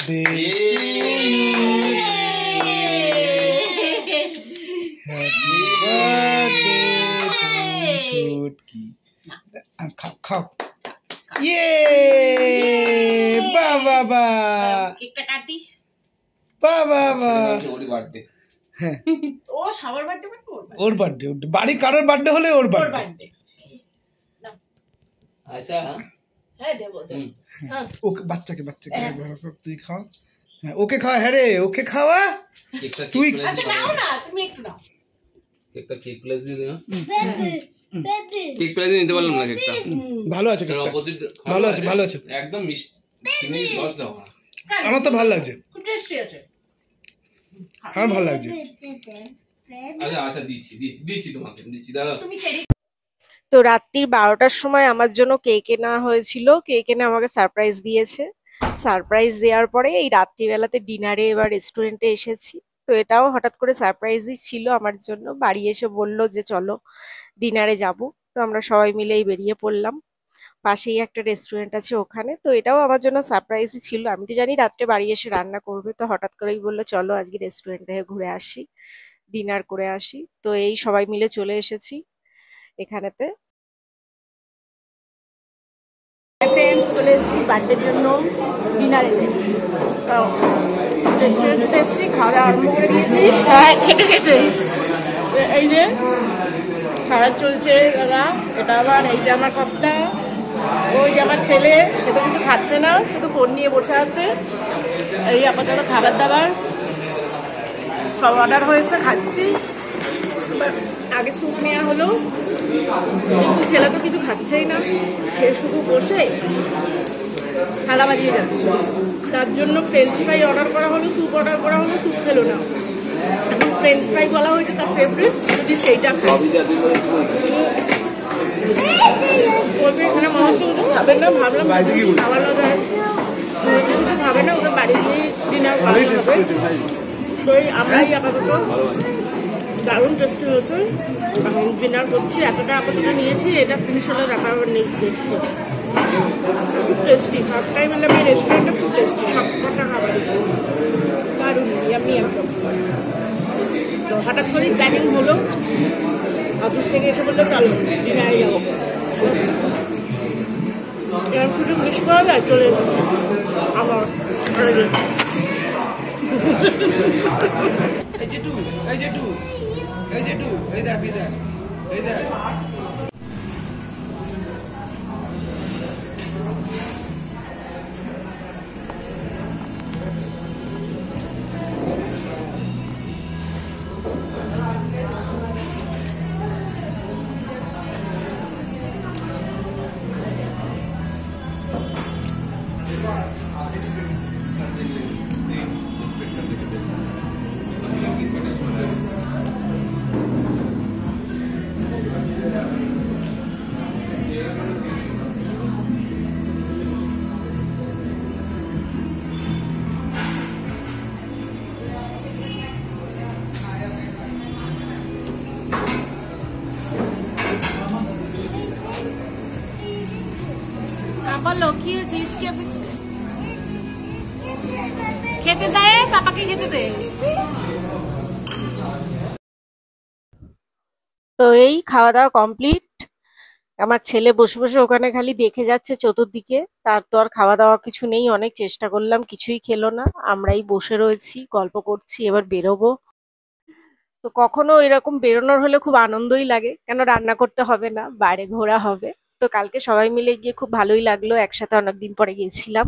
Birthday happy birthday Chhutki খাও খাও ইয়ে বাবা বা কেকটা কাটি বাবা বা হ্যাঁ ও সবার বার্থডে ওর বার্থডে বাড়ি কারোর বার্থডে হলে ওর বার্থডে আচ্ছা হ্যাঁ দেবো ওকে বাচ্চাকে তুই খাওয়া হ্যাঁ ওকে খাওয়া হ্যাঁ রে ওকে খাওয়া তুই আচ্ছা নাও না তুমি একটু নাও কেকটা কেক প্লেস দিয়ে দিও কেক প্লেস দিয়ে নিতে পারলাম না কেকটা ভালো আছে কেকটা অপোজিট ভালো আছে একদম চিনি লস দাও না আমার তো ভালো লাগছে খুব টেস্টি আছে আমার ভালো লাগছে আচ্ছা আচ্ছা দিচ্ছি তোমাকে দিচ্ছি দাঁড়াও তুমি চেরি তো রাত্রির 12টার সময় আমার জন্য কেক এনে হয়েছিল, কেক এনে আমাকে সারপ্রাইজ দিয়েছে। সারপ্রাইজ দেওয়ার পরে এই রাত্রিবেলাতে ডিনারে এবার রেস্টুরেন্টে এসেছি। তো এটাও হঠাৎ করে সারপ্রাইজই ছিল আমার জন্য। বাড়ি এসে বলল যে চলো ডিনারে যাব, তো আমরা সবাই মিলেই বেরিয়ে পড়লাম। পাশেই একটা রেস্টুরেন্ট আছে ওখানে, তো এটাও আমার জন্য সারপ্রাইজই ছিল। আমি তো জানি রাত্রে বাড়ি এসে রান্না করবে, তো হঠাৎ করেই বললো চলো আজকে রেস্টুরেন্ট থেকে ঘুরে আসি, ডিনার করে আসি। তো এই সবাই মিলে চলে এসেছি এখানেতে। ফ্রেন্ডস চলে এসেছি বার্থডের জন্য ডিনারেতে। রেস্টুরেন্টে এসেছি, খাওয়া দাওয়া আরম্ভ করে দিয়েছি খেটে খেটে। এই যে খাওয়া চলছে দাদা, এটা আবার এই যে আমার কর্তা, ওই যে আমার ছেলে, সে তো কিছু খাচ্ছে না, শুধু ফোন নিয়ে বসে আছে। এই আপাতত খাবার দাবার সব অর্ডার হয়েছে, খাচ্ছি। আগে স্যুপ নেওয়া হলো, কিন্তু ছেলে তো কিছু খাচ্ছেই না, সে শুধু বসে থালা বাজিয়ে যাচ্ছে। তার জন্য ফ্রেঞ্চ ফ্রাই অর্ডার করা হলো, স্যুপ অর্ডার করা হলো, স্যুপ খেলো না। এখন ফ্রেঞ্চ ফ্রাই বলা হয়েছে তার ফেভারিট, যদি সেইটা খাই। বলবে এখানে মনে হচ্ছে কিছু খাবেন না, ভাবলাম খাওয়ানো যায়, মনে হচ্ছে কিছু খাবে না, ওদের বাড়ি গিয়ে ডিনার করানো হবে। তো আমরাই আপাতত দারুণ টেস্টি হয়েছে, এখন ডিনার করছি। এতটা আপাতত নিয়েছি, এটা ফিনিশ হলে রাখা আবার নিচ্ছি। খুব টেস্টি, ফার্স্ট টাইম এলাম এই রেস্টুরেন্টে, খুব টেস্টি, সব কটা খাবারই দারুণ ইয়ামি একদম। তো হঠাৎ করেই প্ল্যানিং হলো, অফিস থেকে এসে বললে চলো ডিনারে যাবো। এবার সুযোগ মিস করা যায়, চলে এসেছি আমার। বলো কি হয়েছে? খেতে দেয়, পাপাকে খেতে দে। তো এই খাওয়া দাওয়া কমপ্লিট। আমার ছেলে বসে বসে ওখানে খালি দেখে যাচ্ছে চতুর্দিকে, তার তো আর খাওয়া দাওয়া কিছু নেই। অনেক চেষ্টা করলাম, কিছুই খেলো না। আমরাই বসে রয়েছি, গল্প করছি, এবার বেরোবো। তো কখনো এরকম বেরোনোর হলে খুব আনন্দই লাগে, কেন রান্না করতে হবে না, বাইরে ঘোরা হবে। তো কালকে সবাই মিলে গিয়ে খুব ভালোই লাগলো, একসাথে অনেকদিন পরে গিয়েছিলাম।